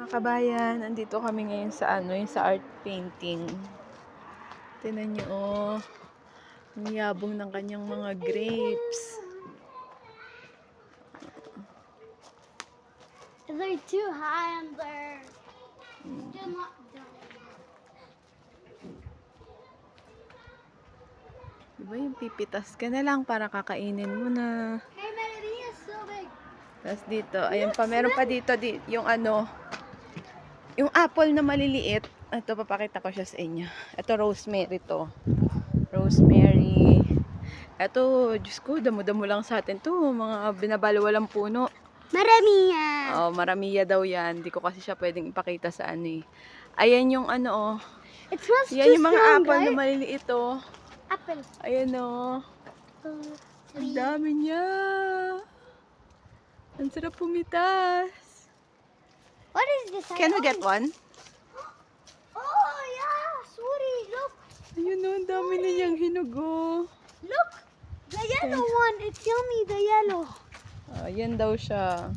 Mga kabayan, andito kami ngayon sa yung sa art painting. Tingnan niyo, oh. Ang yabong ng kanyang mga grapes. They're too high and they're still not done. Diba yung pipitas ka na lang para kakainin mo na. Hey, Melody is so big. Tapos dito, ayun pa, meron pa dito yung yung apple na maliliit. Ito, papakita ko siya sa inyo. Ito, rosemary to. Rosemary. Ito, Diyos ko, damo-damo lang sa atin to. Mga binabalawalang puno. Marami yan. Oh, maramiya daw yan. Hindi ko kasi siya pwedeng ipakita sa ano eh. Ayan yung oh. It smells Yan too yung mga strong, apple na right? maliliit oh. Apple. Ayan oh. Ang dami niya. Ang sarap pumitas. What is this? Can we get one? Oh, yeah. Sweetie, look. Ayun oh, ang dami na niyang hinog oh. Look. The yellow one. It's yummy, the yellow. Yan daw siya.